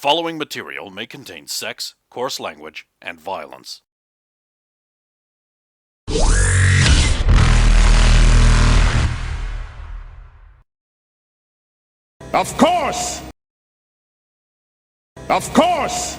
following material may contain sex, coarse language, and violence. Of course! Of course!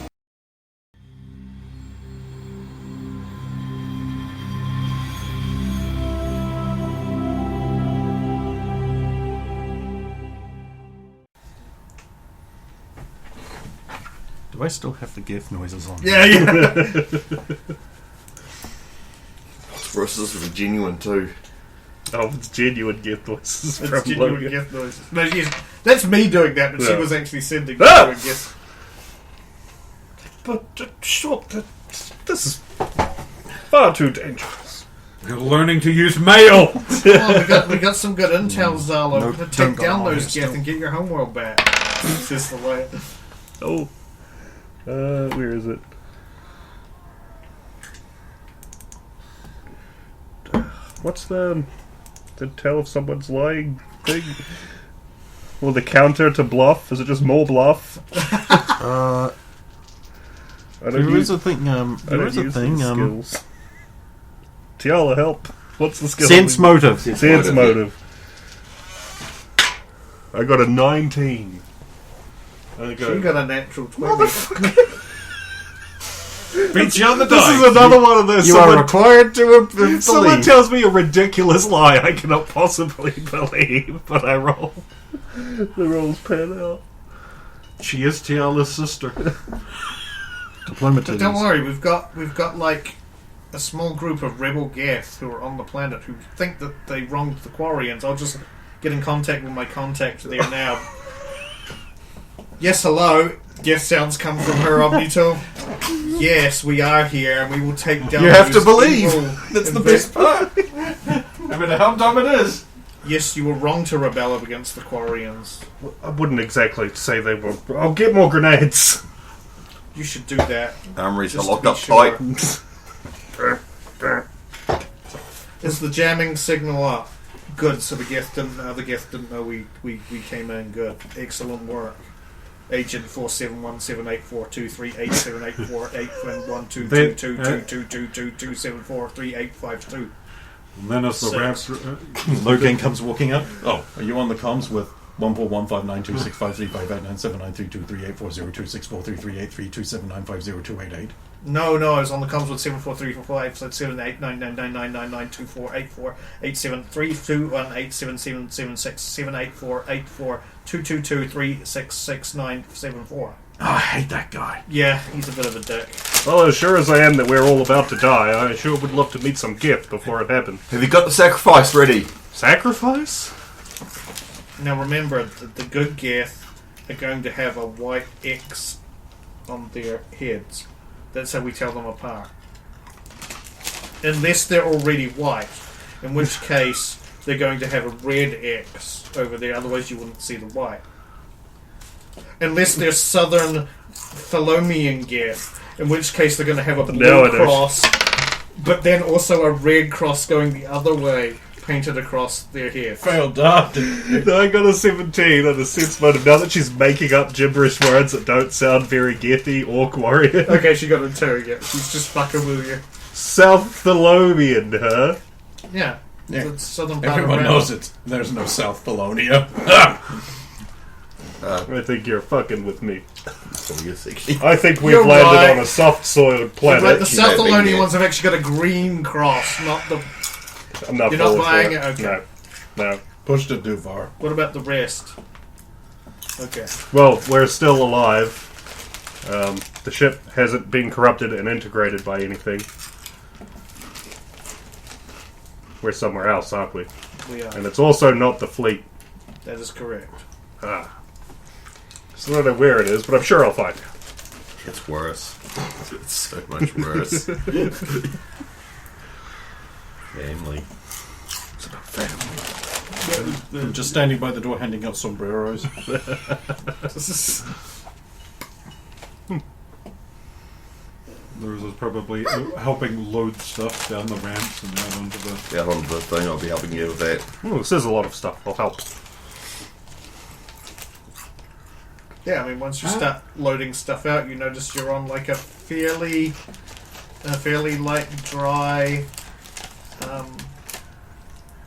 Do I still have the GIF noises on? Yeah. For us, this is genuine too. Oh, it's genuine gift noises. It's genuine gift noises. No, yes, that's me doing that, but she was actually sending genuine gifts. But, sure, this is far too dangerous. You're learning to use mail! We got some good intel, Zalo. No, Take down those gifts and get your homeworld back. It's just the way. Oh. Where is it? What's the tell if someone's lying thing? Well, the counter to bluff? Is it just more bluff? There is a thing, skills. Tiala, help. What's the skill? Sense motive. Sense motive. I got a 19. She got a natural 20. Beat you on the This dice. is another one of those. You are required to believe. Someone tells me a ridiculous lie I cannot possibly believe, but I roll. The rolls pan out. She is Tiala's sister. But don't worry, we've got like a small group of rebel Geth who are on the planet who think that they wronged the Quarians. I'll just get in contact with my contact there now. Yes, hello. Geth sounds come from her Omnito. Yes, we are here, and we will take down. You have to believe. That's the best part. I mean, how dumb it is. Yes, you were wrong to rebel up against the Quarians. I wouldn't exactly say they were. I'll get more grenades. You should do that. Armories are locked up tight. Is the jamming signal up? Good. So the other Geth didn't know we came in. Good. Excellent work. Agent 4717842387122222222274385 And then as the ramps, Logan comes walking up. Oh, are you on the comms with 14159265358979323840264338327950288? No, I was on the comms with 7434567899994848734284778484222366974. I hate that guy. Yeah, he's a bit of a dick. Well, as sure as I am that we're all about to die, I sure would love to meet some gift before it happened. Have you got the sacrifice ready? Sacrifice? Now remember, the good Geth are going to have a white X on their heads. That's how we tell them apart. Unless they're already white, in which case they're going to have a red X over there, otherwise you wouldn't see the white. Unless they're southern Thalomian Geth, in which case they're going to have a blue cross, but then also a red cross going the other way, painted across their head. Failed up. No, I got a 17 on the sense motive. Now that she's making up gibberish words that don't sound very Gethy or Quarian. Okay, she got a 2, yeah. She's just fucking with you. South Thalomian, huh? Yeah. The southern part Everyone of knows it. There's no South Bologna. I think you're fucking with me. So you're 60. I think we've landed on a soft-soiled planet. Like the South Thelonian ones have actually got a green cross, not the... I'm not You're not buying it? Okay. No. Push to Duvar. What about the rest? Okay. Well, we're still alive. The ship hasn't been corrupted and integrated by anything. We're somewhere else, aren't we? We are. And it's also not the fleet. That is correct. So I don't know where it is, but I'm sure I'll find it. It's worse. It's so much worse. Family. It's about family. I'm just standing by the door handing out sombreros. There's probably helping load stuff down the ramps and out onto the... Out onto the thing, I'll be helping you with that. This is a lot of stuff. I'll help. Yeah, I mean, once you start loading stuff out, you notice you're on like a fairly light, dry,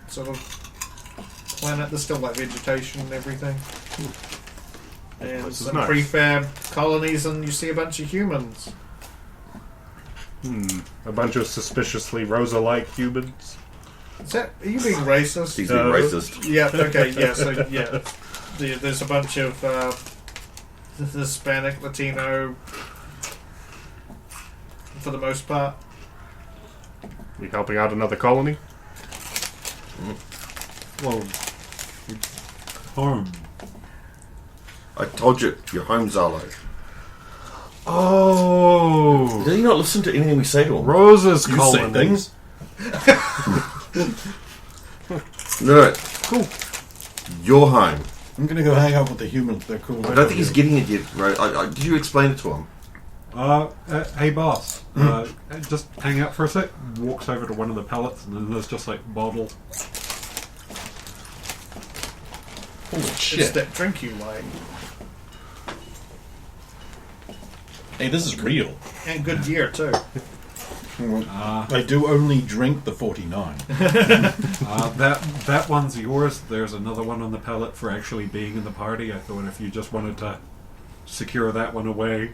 sort of planet. There's still like vegetation and everything, and This is some nice. prefab colonies, and you see a bunch of humans. A bunch of suspiciously Rosa-like humans. Is that? Are you being racist? He's being racist. Yeah. Okay. Yeah. So yeah, there's a bunch of Hispanic, Latino, for the most part. You helping out another colony? Well, home. I told you, your home's Zalo. Oh, Did he not listen to anything we say to him? Rosa's You say colony. things. No. Cool. Your home. I'm gonna go hang out with the humans. They're cool. I don't think he's getting it yet, right? Did you explain it to him? Hey boss, just hang out for a sec. Walks over to one of the pallets, and then there's just like bottle. Holy It's shit. that drink you like, Hey, this is real. and good gear too. I do only drink the 49. That one's yours. There's another one on the pallet for actually being in the party. I thought if you just wanted to secure that one away.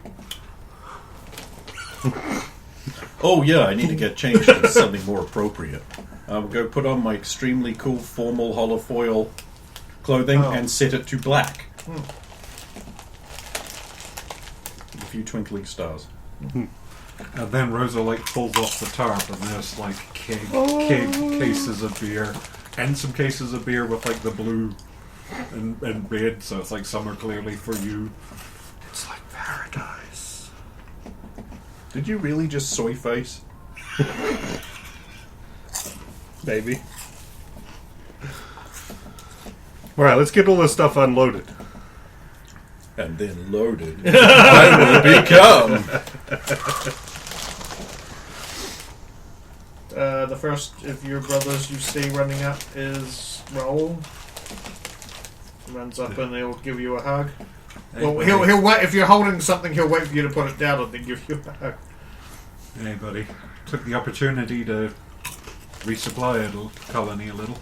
Oh yeah, I need to get changed into something more appropriate. I'll go put on my extremely cool formal holofoil clothing and set it to black. With a few twinkling stars. And then Rosa like pulls off the tarp, and there's like keg cases of beer, and some cases of beer with like the blue and red. So it's like some are clearly for you. It's like paradise. Did you really just soy face? Maybe. Alright, let's get all this stuff unloaded. And then loaded. I will become. The first of your brothers you see running up is Raoul. Runs up and he'll give you a hug. Well, Hey, he'll wait if you're holding something. He'll wait for you to put it down and then give you a hug. Hey, buddy. Took the opportunity to resupply a colony a little.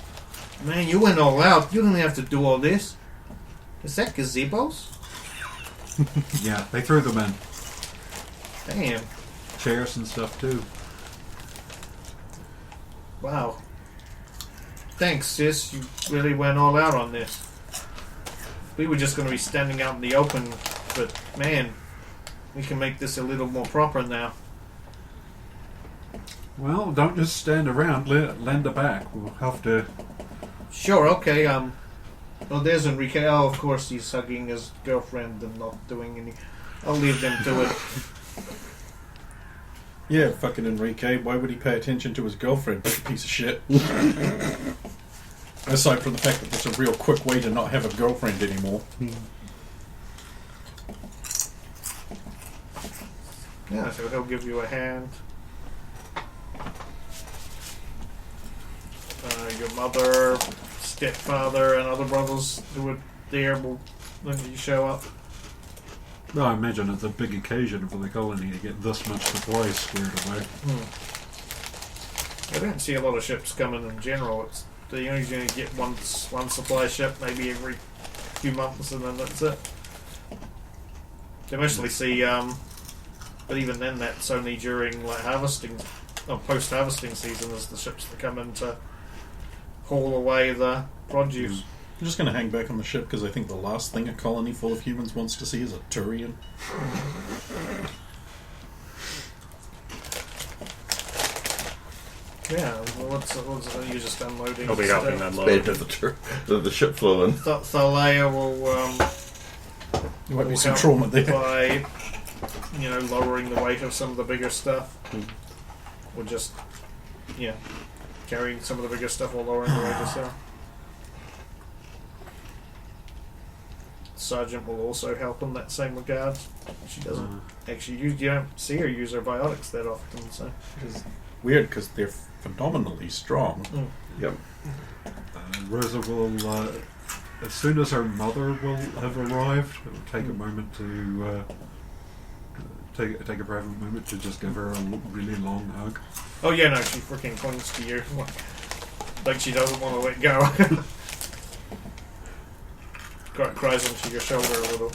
Man, you went all out. You didn't have to do all this. Is that gazebos? Yeah, they threw them in. Damn. Chairs and stuff too. Wow. Thanks, sis. You really went all out on this. We were just going to be standing out in the open, but man, we can make this a little more proper now. Well, don't just stand around. Lend a back. We'll have to. Sure, okay, Oh, there's Enrique. Oh, of course, he's hugging his girlfriend and not doing any... I'll leave them to it. Yeah, fucking Enrique. Why would he pay attention to his girlfriend? That's a piece of shit. Aside from the fact that that's a real quick way to not have a girlfriend anymore. Yeah, so he'll give you a hand. Your mother, stepfather, and other brothers who are there will, when you show up. Well, I imagine it's a big occasion for the colony to get this much supply squared away. I don't see a lot of ships coming in general. They only going to get one supply ship maybe every few months, and then that's it. They mostly see, but even then, that's only during like harvesting, or post-harvesting season, as the ships that come in to haul away the produce. I'm just going to hang back on the ship because I think the last thing a colony full of humans wants to see is a Turian. Yeah, well, what's you just unloading? He'll be helping unload. Bad that the ship flew in. Thalea will There might be will some help trauma there. by lowering the weight of some of the bigger stuff, or just carrying some of the bigger stuff while lowering the weight of stuff. Sergeant will also help in that same regard. She doesn't actually use. You don't see her use her biotics that often, so. It's weird because they're phenomenally strong. Yep. Rosa will as soon as her mother will have arrived, it will take a moment to take a private moment to just give her a really long hug. Oh yeah, no, she freaking clings to you like she doesn't want to let go. Cries onto your shoulder a little,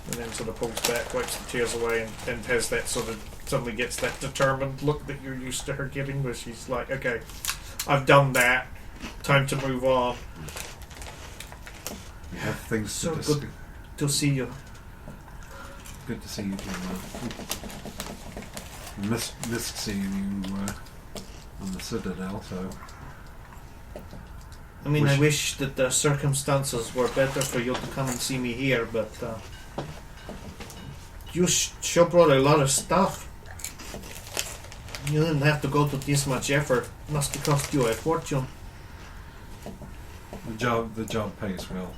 and then sort of pulls back, wipes the tears away, and has that sort of suddenly gets that determined look that you're used to her getting, where she's like, "Okay, I've done that. Time to move on." We have things So to discuss. good to see you. Good to see you too. Missed seeing you on the Citadel, so. I mean, I wish that the circumstances were better for you to come and see me here, but you sure brought a lot of stuff. You didn't have to go to this much effort. Must have cost you a fortune. The job pays well.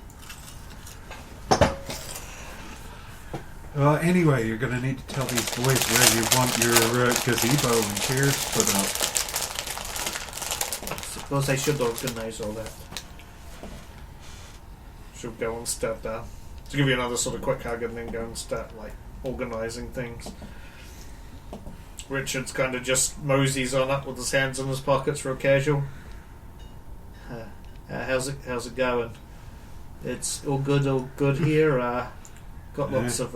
Anyway, you're going to need to tell these boys where you want your gazebo and chairs put up. Suppose I should organize all that. Should go and start to give you another sort of quick hug and then go and start like organizing things. Richard's kind of just moseys on up with his hands in his pockets, real casual. How's it going? It's all good here. Got lots of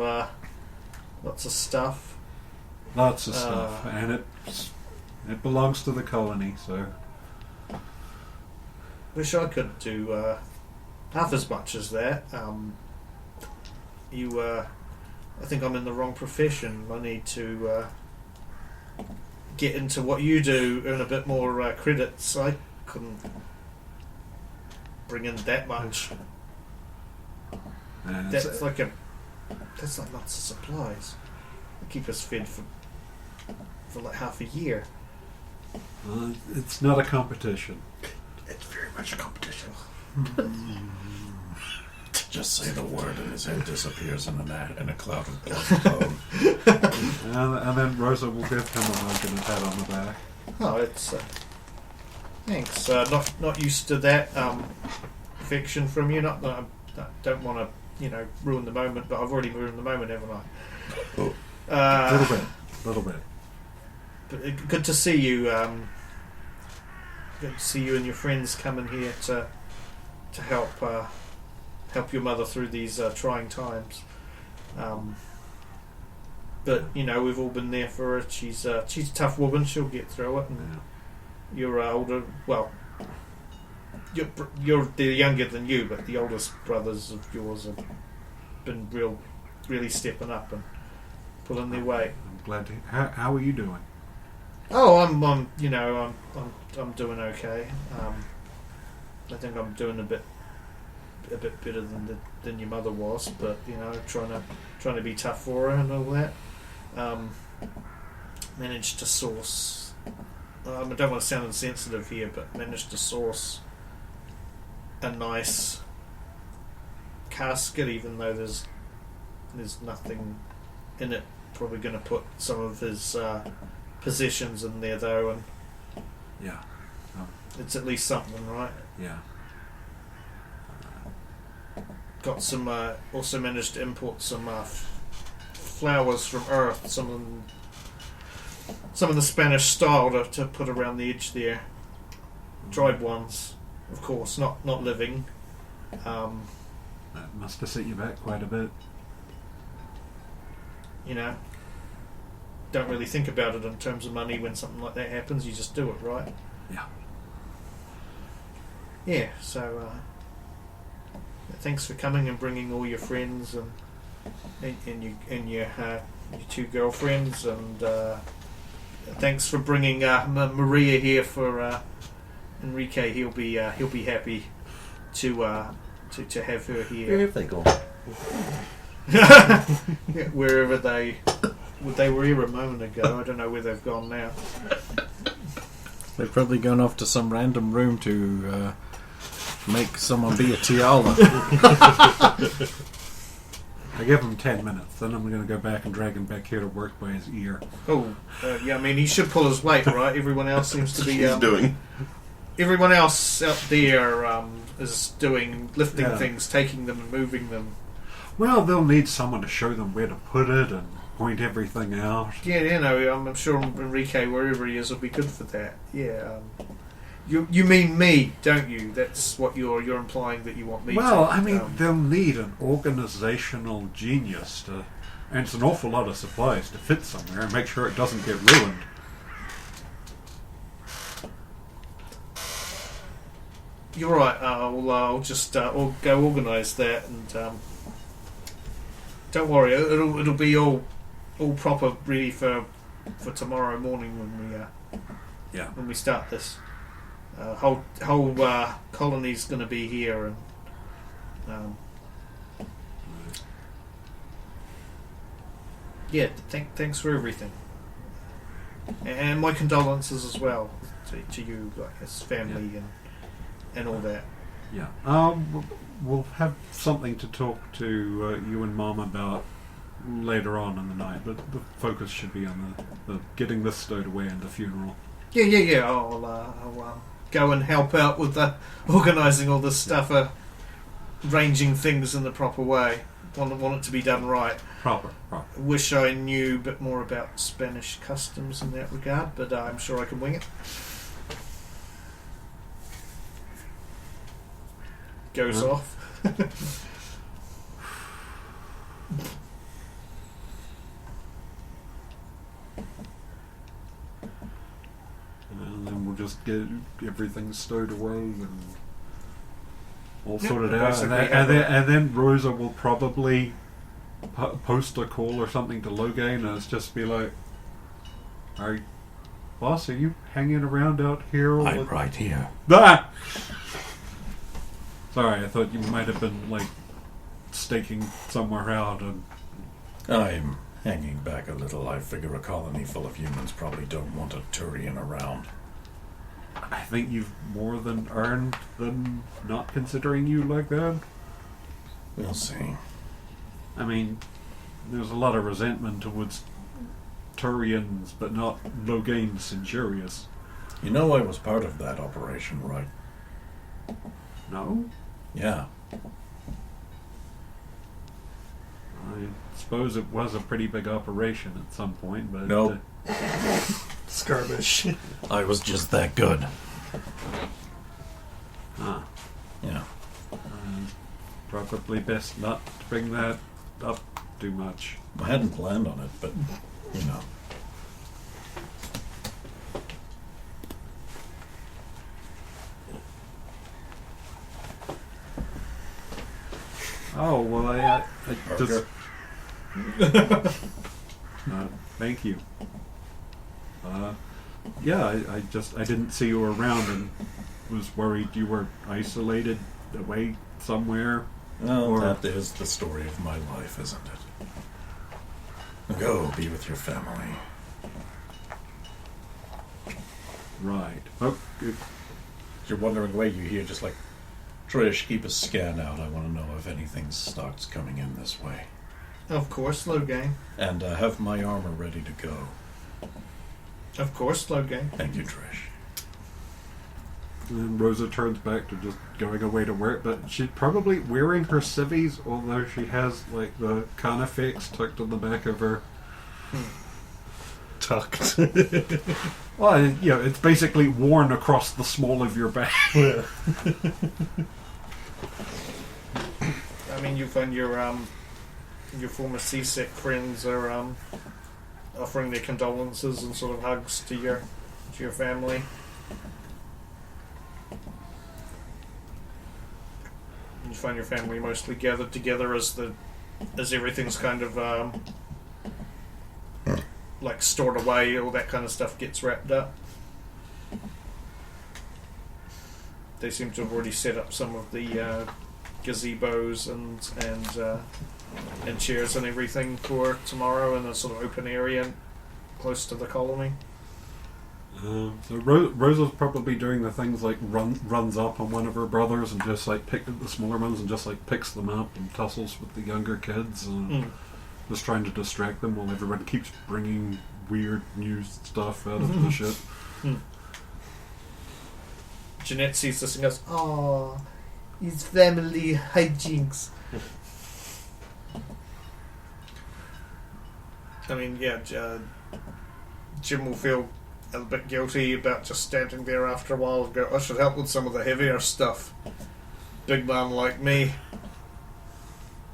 stuff. Lots of stuff, and it belongs to the colony, so. Wish I could do half as much as that. I think I'm in the wrong profession. I need to get into what you do, earn a bit more credits. I couldn't bring in that much. That's like lots of supplies. They keep us fed for like half a year. It's not a competition. It's very much a competition. Just say the word and his head disappears in a cloud of blood. And then Rosa will give him a hug and a pat on the back. Oh, it's thanks. Not used to that affection from you. Not that I don't want to ruin the moment, but I've already ruined the moment, haven't I? Oh. Little bit. But good to see you. Good to see you and your friends coming here to help your mother through these trying times. But we've all been there for her. She's a tough woman. She'll get through it. And you're older. Well, they're younger than you, but the oldest brothers of yours have been really stepping up and pulling their weight. I'm glad to. How are you doing? Oh, I'm doing okay. I think I'm doing a bit better than your mother was, but trying to be tough for her and all that. Managed to source. I don't want to sound insensitive here, but managed to source a nice casket, even though there's nothing in it. Probably going to put some of his possessions in there though, and Yeah. it's at least something, right? Yeah. Got some. Also managed to import some flowers from Earth. Some of the Spanish style to put around the edge there. Dried ones, of course, not living. That must have set you back quite a bit. Don't really think about it in terms of money when something like that happens. You just do it, right? Yeah. Yeah. So thanks for coming and bringing all your friends and your two girlfriends, and thanks for bringing Maria here for Enrique. He'll be happy to have her here. If they go. Yeah, wherever they were here a moment ago. I don't know where they've gone now. They've probably gone off to some random room to make someone be a Tiala. I give him 10 minutes, then I'm going to go back and drag him back here to work by his ear. Oh, yeah. I mean, he should pull his weight, right? Everyone else seems to be He's doing. everyone else out there is lifting Yeah. things, taking them and moving them. Well, they'll need someone to show them where to put it and point everything out. Yeah, you know, I'm sure Enrique, wherever he is, will be good for that. Yeah. You mean me, don't you? That's what you're implying that you want me to. Well, I mean, they'll need an organizational genius to, and it's an awful lot of supplies to fit somewhere and make sure it doesn't get ruined. You're right. I'll just go organise that, and don't worry. It'll be all proper, ready for tomorrow morning when we start this. Whole colony's going to be here, and yeah. Thanks for everything, and my condolences as well to you, like his family and all that. Yeah. We'll have something to talk to you and Mom about later on in the night, but the focus should be on the getting this stowed away and the funeral. Yeah. I'll go and help out with the organising all this stuff, arranging things in the proper way. Want it to be done right. Proper. Wish I knew a bit more about Spanish customs in that regard, but I'm sure I can wing it. Goes off. And then we'll just get everything stowed away and all Yep, sorted out. basically And then Rosa will probably post a call or something to Logain, and it's just be like, boss, are you hanging around out here? I'm right here. Ah! Sorry, I thought you might have been, like, staking somewhere out. And I'm hanging back a little. I figure a colony full of humans probably don't want a Turian around. I think you've more than earned them not considering you like that. We'll see. I mean, there's a lot of resentment towards Turians, but not Logain Centurious. You know I was part of that operation, right? No? Yeah. I suppose it was a pretty big operation at some point, but... Nope. Skirmish. I was just that good. Yeah. Probably best not to bring that up too much. I hadn't planned on it, but, you know. Oh, well, I just... Burger. Thank you. Yeah, I didn't see you around and was worried you were isolated away somewhere. Well, Or- that is the story of my life, isn't it? Go be with your family. Right. Oh, good. If you're wandering away, you hear just like, Trish, keep a scan out. I want to know if anything starts coming in this way. Of course, Logain. And have my armor ready to go. Of course, Logain. Thank you, Trish. And then Rosa turns back to just going away to work, but she's probably wearing her civvies, although she has like the carnifex tucked on the back of her. Tucked. Well, it's basically worn across the small of your back. Yeah. I mean, you find your former seasick friends are offering their condolences and sort of hugs to your family. You find your family mostly gathered together as everything's kind of like stored away. All that kind of stuff gets wrapped up. They seem to have already set up some of the gazebos and chairs and everything for tomorrow in a sort of open area close to the colony. So Rosa's probably doing the things like runs up on one of her brothers and just like pick the smaller ones and just like picks them up and tussles with the younger kids and just trying to distract them while everyone keeps bringing weird new stuff out of the ship. Jeanette sees this and goes, "Oh, it's family hijinks." I mean, yeah, Jim will feel a bit guilty about just standing there after a while and go, "I should help with some of the heavier stuff. Big man like me.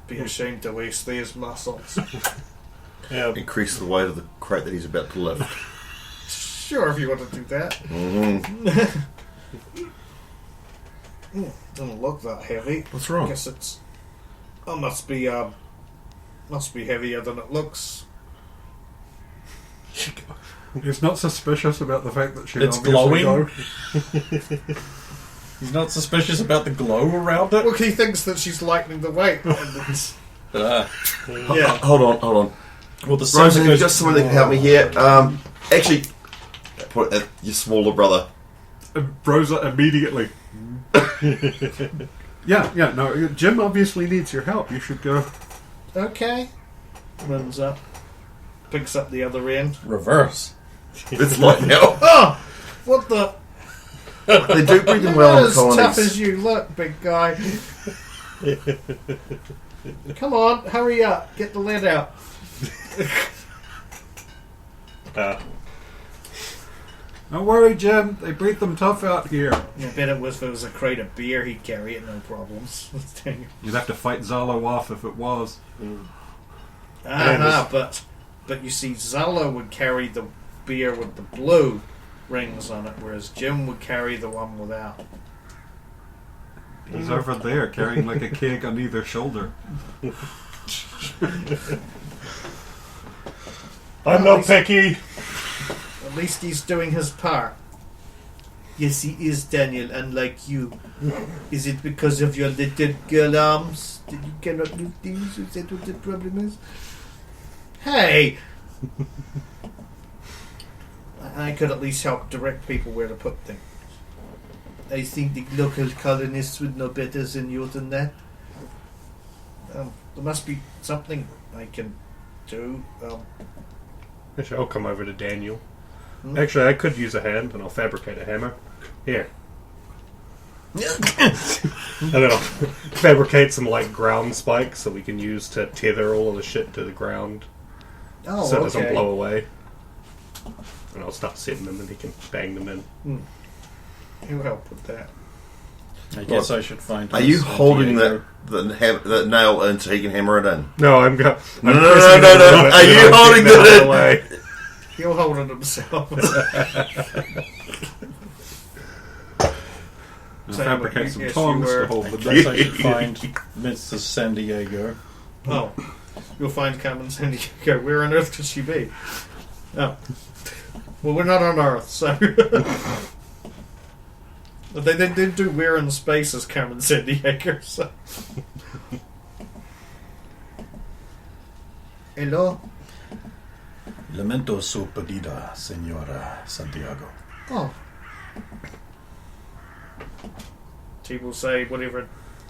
Be ashamed to waste these muscles." Yeah. Increase the weight of the crate that he's about to lift. Sure, if you want to do that. Mm-hmm. Doesn't look that heavy. What's I wrong? guess it's. Oh, must be heavier than it looks. He's not suspicious about the fact that she It's obviously glowing? He's not suspicious about the glow around it? Look, he thinks that she's lightening the weight. And it's, yeah. Hold on. Well, the Rosie, sensor have you goes... got someone that can help me here? Actually, put your smaller brother. Rosa immediately. Yeah, no, Jim obviously needs your help. You should go. Okay. Runs up. Picks up the other end. Reverse. It's light now. Oh! What the? They do breathe them You're well not in the as tough colonies. as you look, big guy. Come on, hurry up. Get the lid out. Don't worry, Jim. They breathe them tough out here. I bet it was if it was a crate of beer, he'd carry it, no problems. You'd have to fight Zalo off if it was. But you see, Zalo would carry the beer with the blue rings on it, whereas Jim would carry the one without. He's over there carrying like a keg on either shoulder. I'm not picky. At least he's doing his part. Yes, he is, Daniel, unlike you. Is it because of your little girl arms that you cannot move things? Is that what the problem is? Hey! I could at least help direct people where to put things. I think the local colonists would know better than you than that. There must be something I can do. Actually, I'll come over to Daniel. Hmm? Actually, I could use a hand, and I'll fabricate a hammer. Here. And then I'll fabricate some, like, ground spikes that we can use to tether all of the shit to the ground. Oh, So it doesn't okay. blow away. And I'll start setting them, and he can bang them in. He'll help with that. I guess I should find... Are you us, holding Diego. the nail in so he can hammer it in? No, I'm No. pressing Are it you and I'm holding getting it out of in? the way. He'll hold it himself. And So, fabricate some yes, tongs you were- to hold I the guess I should find Mrs. San Diego. Oh, you'll find Carmen San Diego. Where on earth could she be? Oh, well, we're not on Earth, so but they did do "We're in Space" as Carmen San Diego. So, hello. Lamento su perdida, Senora Santiago. Oh, she will say whatever.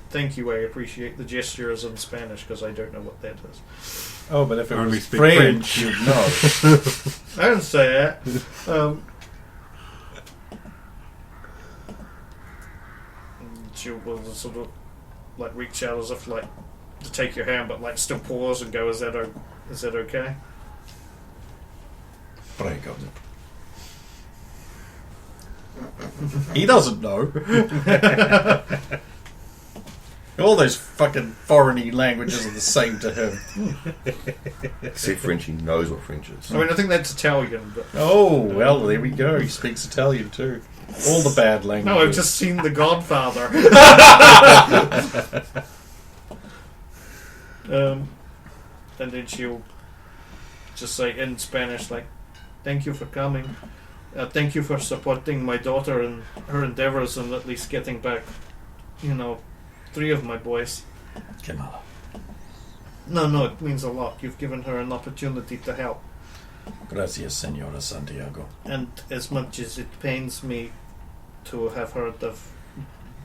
Thank you. I appreciate the gestures in Spanish because I don't know what that is. Oh, but if it Only was speak French, French. you'd know. I didn't say that. She will sort of like reach out as if like to take your hand, but like still pause and go, "Is that okay?" Prego. He doesn't know. All those fucking foreign languages are the same to him. Except French, he knows what French is. I mean, I think that's Italian, but Oh, well, there we go. He speaks Italian too. All the bad languages. no, I've just seen The Godfather. And then she'll just say in Spanish, like, "Thank you for coming. Thank you for supporting my daughter and her endeavors and at least getting back, 3 of my boys." Kamala. No, it means a lot. You've given her an opportunity to help. Gracias, Senora Santiago. And as much as it pains me to have heard of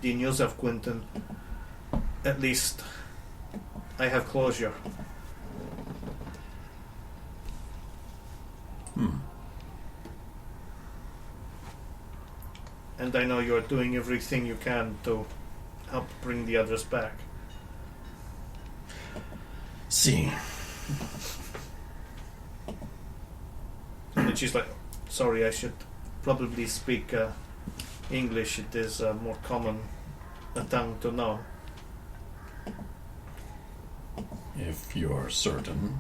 the news of Quentin, at least I have closure. and I know you're doing everything you can to help bring the others back. See. And then she's like, sorry, I should probably speak English. It is more common a tongue to know. If you're certain,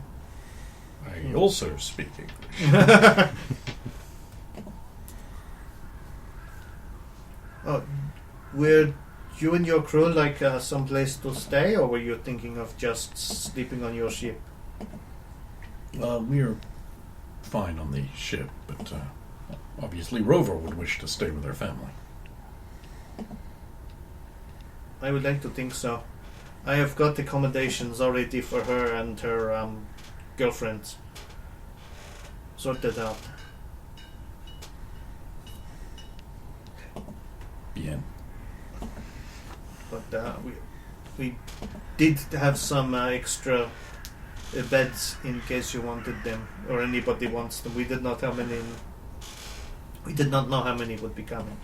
I also speak English. Oh, were you and your crew like some place to stay, or were you thinking of just sleeping on your ship? We're fine on the ship, but obviously Rover would wish to stay with her family. I would like to think so. I have got accommodations already for her and her girlfriends sorted out. Bien. But we did have some extra beds in case you wanted them, or anybody wants them. We did not know how many would be coming.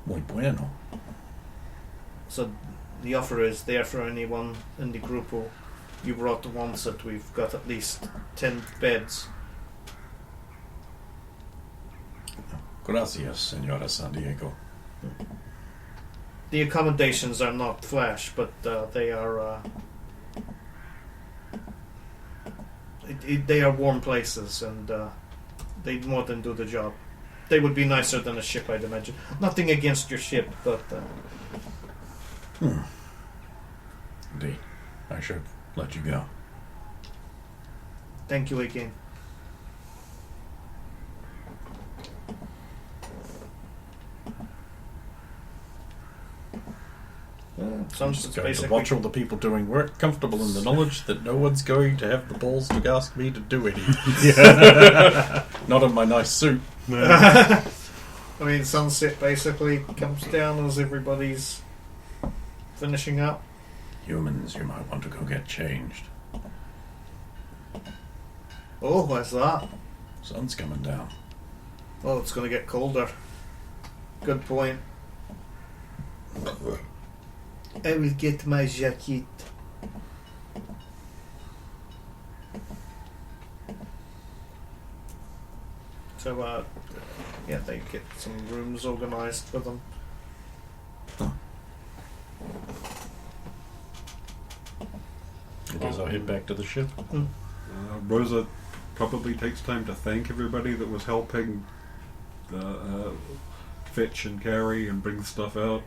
Muy bueno. So the offer is there for anyone in the group who you brought once, that we've got at least 10 beds. Gracias, Senora San Diego. The accommodations are not flash, but they are they are warm places, and they more than do the job. They would be nicer than a ship, I'd imagine. Nothing against your ship, but Indeed. I should let you go. thank you again. I'm Sounds just going to basically watch all the people doing work, comfortable in the knowledge that no one's going to have the balls to ask me to do anything. Not in my nice suit. I mean, sunset basically comes down as everybody's finishing up. Humans, you might want to go get changed. Oh, what's that? Sun's coming down. Oh, it's going to get colder. Good point. I will get my jacket. So, yeah, they get some rooms organised for them. I guess I'll head back to the ship. Rosa probably takes time to thank everybody that was helping fetch and carry and bring stuff out.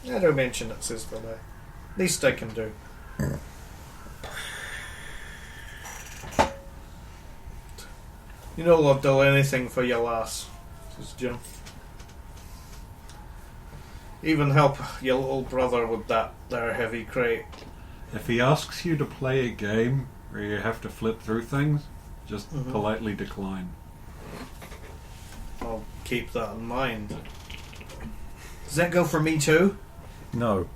I don't mention it, says the guy. Least I can do. You know, I'll do anything for your lass, says Jim. Even help your little brother with that there heavy crate. If he asks you to play a game where you have to flip through things, just politely decline. I'll keep that in mind. Does that go for me too? No.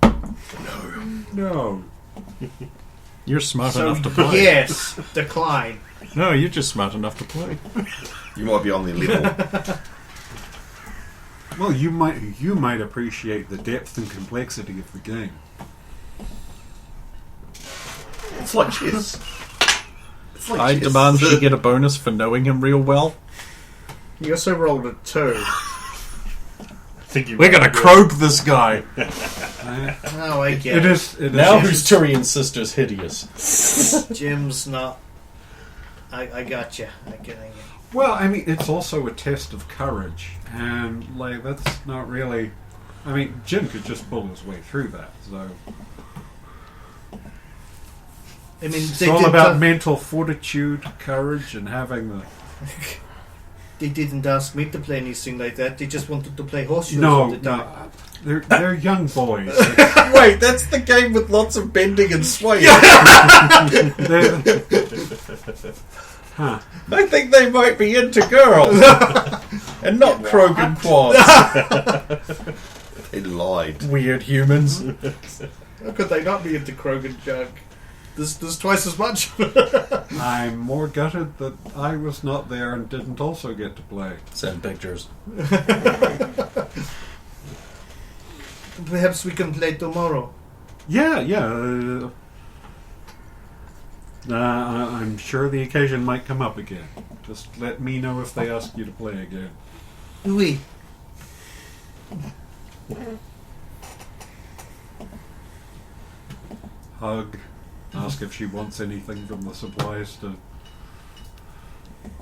No. You're smart So enough to play. yes, decline. No, you're just smart enough to play. You might be on the level. Well, you might appreciate the depth and complexity of the game. It's like chess. It's like I chess. demand she get a bonus for knowing him real well. You also rolled a 2. We're gonna croak this guy. Oh, I get It it. is. It Now is. whose Turian sister's hideous? Jim's not. I got you. I get it. Well, I mean, it's also a test of courage, and like that's not really. I mean, Jim could just pull his way through that. So I mean, it's they all didn't about mental fortitude, courage, and having the. They didn't ask me to play anything like that. They just wanted to play horseshoes No, all the time. no, they're young boys. Wait, that's the game with lots of bending and swaying. They're- huh. I think they might be into girls. And not Krogan quads. They lied. Weird humans. How could they not be into Krogan junk? There's twice as much. I'm more gutted that I was not there and didn't also get to play. Send pictures. Perhaps we can play tomorrow. Yeah. I'm sure the occasion might come up again. Just let me know if they ask you to play again. Oui. Hug. Ask if she wants anything from the supplies to...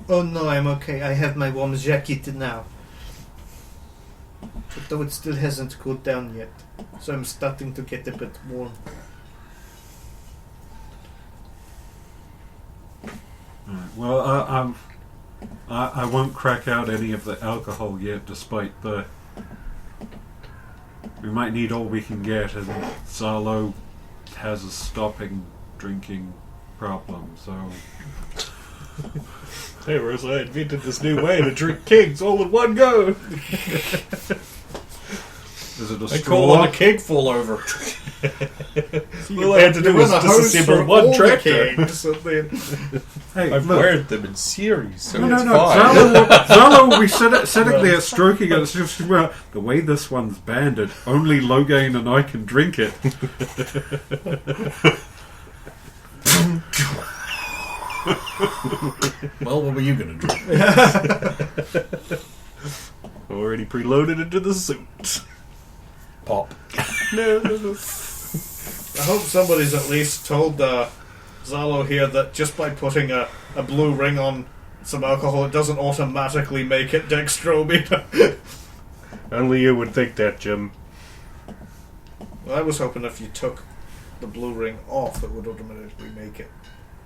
Oh no, I'm okay. I have my warm jacket now. But though it still hasn't cooled down yet, so I'm starting to get a bit warm. Right, well, I won't crack out any of the alcohol yet, despite the... We might need all we can get, and Zalo has a stopping drinking problem, so... Hey, Rosa, I invented this new way to drink kegs all in one go. Is it a I call straw? it a keg fall over. All I had to do was disassemble one tractor. Hey, I've look. wired them in series, so No, it's no. fine. Zalo will be sitting there stroking it. It's just, well, the way this one's banded, only Logain and I can drink it. Well, what were you going to drink? Already preloaded into the suit. Pop. No. I hope somebody's at least told Zalo here that just by putting a blue ring on some alcohol, it doesn't automatically make it dextromia. Only you would think that, Jim. Well, I was hoping if you took the blue ring off, it would automatically make it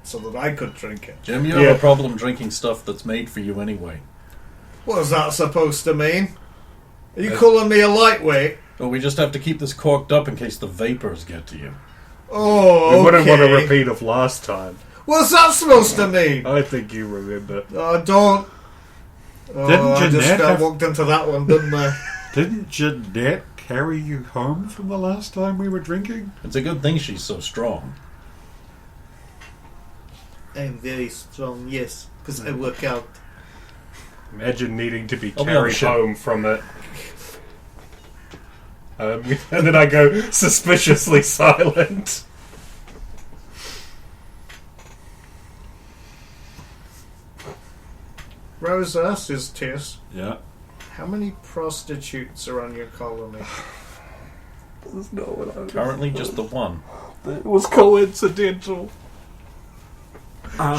so that I could drink it. Jim, you have a problem drinking stuff that's made for you anyway. What is that supposed to mean? Are you calling me a lightweight? Well, we just have to keep this corked up in case the vapors get to you. Oh, We wouldn't want a okay. repeat of last time. What's that supposed to mean? I think you remember. Oh, don't. Oh, Didn't I just Jeanette have- walked into that one, didn't I? Didn't Jeanette carry you home from the last time we were drinking? It's a good thing she's so strong. I'm very strong, yes, because I work out. Imagine needing to be I'll be on carried ship. home from it. And then I go suspiciously silent. Rosa, says Tess, Yeah. how many prostitutes are on your colony? This is not what I was. Currently, just the one. It was coincidental.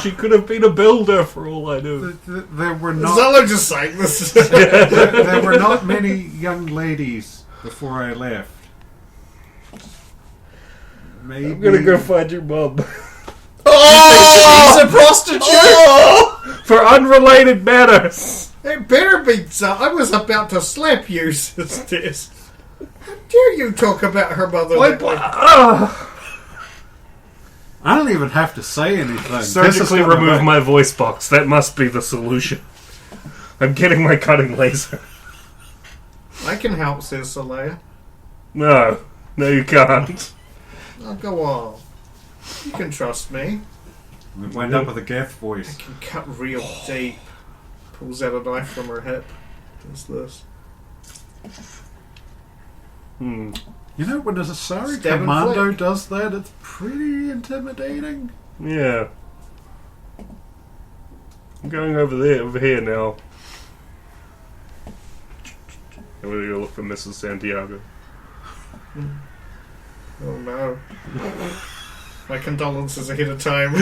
She could have been a builder for all I knew. There were not... Zalo just saying this. there were not many young ladies before I left. Maybe... I'm gonna go find your mum. Oh! She's a prostitute! Oh! For unrelated matters. It better be so. I was about to slap you, says Tess. How dare you talk about her mother that way? I don't even have to say anything. Surgically This is remove gonna my voice box. That must be the solution. I'm getting my cutting laser. I can help, says Soleil. No, you can't. Oh, go on. You can trust me. We wind up with a Geth I voice. can cut real deep. Pulls out a knife from her hip. Does this. You know, when a Asari Stab and commando flick. does that, it's pretty intimidating. Yeah. I'm going over here now. I'm gonna go look for Mrs. Santiago. Oh no. My condolences ahead of time.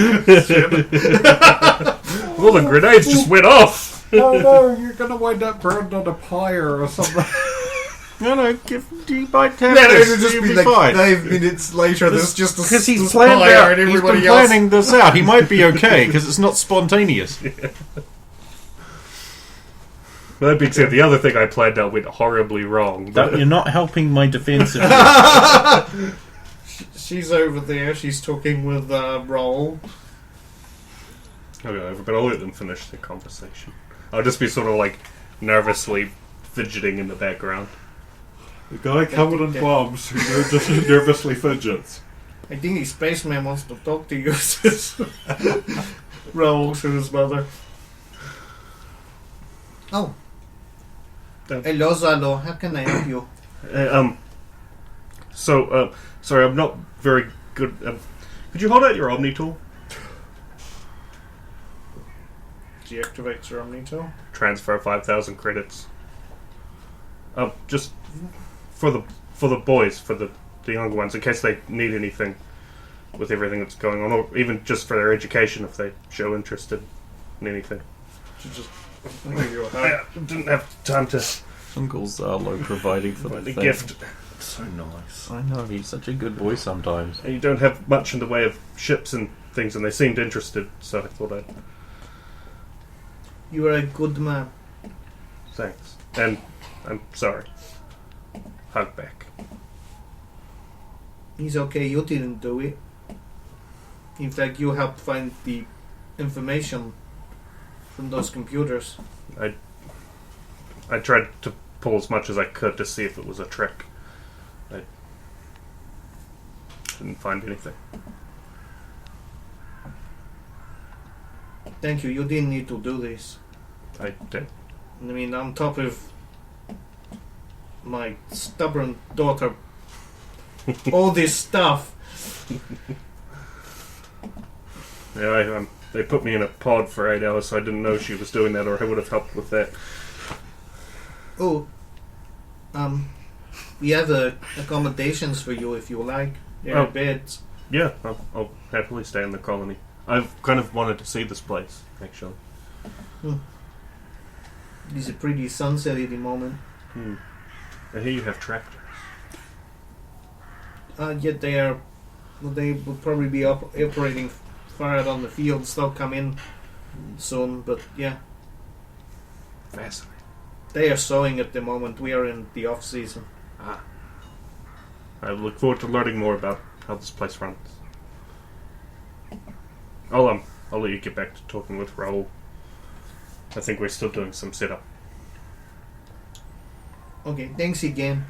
Well, the grenades just went off! Oh no, you're gonna wind up burned on a pyre or something. No, you might have Then this. it'll just You'll be be like fine. 5 minutes later. There's just a Because he's this planned fire out. and He's everybody been else. planning this out. He might be okay because it's not spontaneous. That being said, the other thing I planned out went horribly wrong. But You're not helping my defense. She's over there. She's talking with Roll. okay, but I'll let them finish their conversation. I'll just be sort of like nervously fidgeting in the background. The guy covered in bombs who just nervously fidgets. I think the spaceman wants to talk to you, says Raoul to his mother. Oh. Hello, Zalo. How can I help you? Sorry, I'm not very good. Could you hold out your Omni tool? Deactivates your Omni tool. Transfer 5,000 credits. Just for the boys, for the younger ones, in case they need anything with everything that's going on, or even just for their education if they show interest in anything. Just give you a hug. I didn't have time to Uncle Zarlo providing for find the a thing. gift. So nice. I know, he's such a good boy sometimes. And you don't have much in the way of ships and things, and they seemed interested, so I thought I'd... You are a good man. Thanks. And I'm sorry. Hug back. He's okay, you didn't do it. In fact, you helped find the information from those computers. I tried to pull as much as I could to see if it was a trick. I didn't find anything. Thank you, you didn't need to do this. I did. I mean, on top of my stubborn daughter, all this stuff. Yeah, they put me in a pod for 8 hours, so I didn't know she was doing that, or I would have helped with that. Oh, we have accommodations for you if you like. There are Oh. beds. Yeah, I'll happily stay in the colony. I've kind of wanted to see this place, actually. It's a pretty sunset at the moment. I hear you have tractors. Yet they are. Well, they will probably be operating far out on the fields. They'll come in soon, but yeah, Fascinating. they are sowing at the moment. We are in the off season. I look forward to learning more about how this place runs. I'll let you get back to talking with Raoul. I think we're still doing some setup. Okay, thanks again.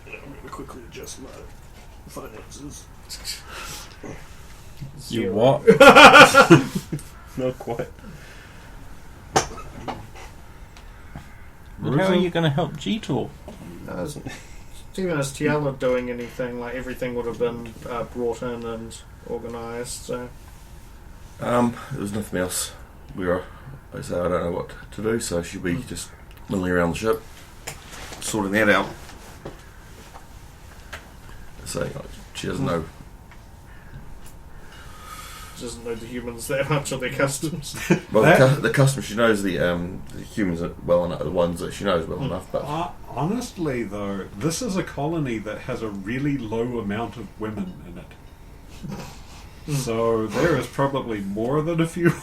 I'm going to quickly adjust my finances. You what? Not quite. But how are you going to help G-Tool? Even as Tiala doing anything, like everything would have been brought in and organised. So There was nothing else. I say I don't know what to do, so she'll be just milling around the ship, sorting that out. So she doesn't know. doesn't know the humans that much or their customs. Well, the customer, she knows the humans well enough, the ones that she knows well enough. But Honestly, though, this is a colony that has a really low amount of women in it. So there is probably more than a few.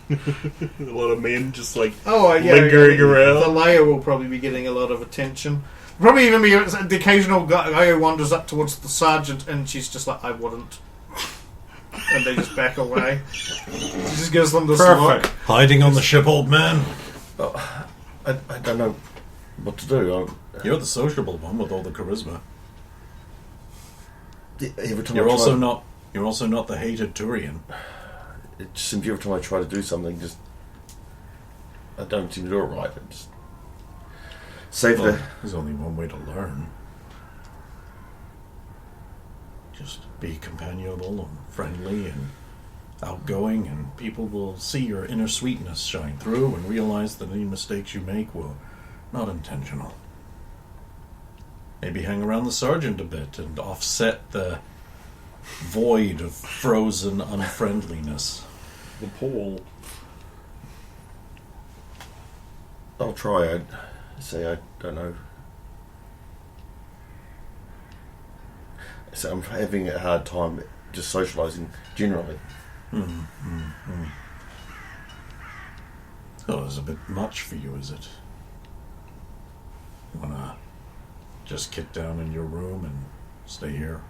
A lot of men just like lingering around. The layer will probably be getting a lot of attention. Probably even be the occasional guy who wanders up towards the sergeant and she's just like, I wouldn't. And they just back away. She just gives them this look. Hiding on the ship, old man. I don't know what to do. You're the sociable one with all the charisma. Every time You're I also try, not the hated Turian. it just seems every time I try to do something, just I don't seem to do it right. It's save Well, the. there's only one way to learn. Just be companionable and friendly and outgoing, and people will see your inner sweetness shine through and realize that any mistakes you make were not intentional. Maybe hang around the sergeant a bit and offset the void of frozen unfriendliness. The pole. I'll try. I'd say I don't know. So I'm having a hard time just socialising generally. Oh, it's a bit much for you, is it? Wanna just kick down in your room and stay here?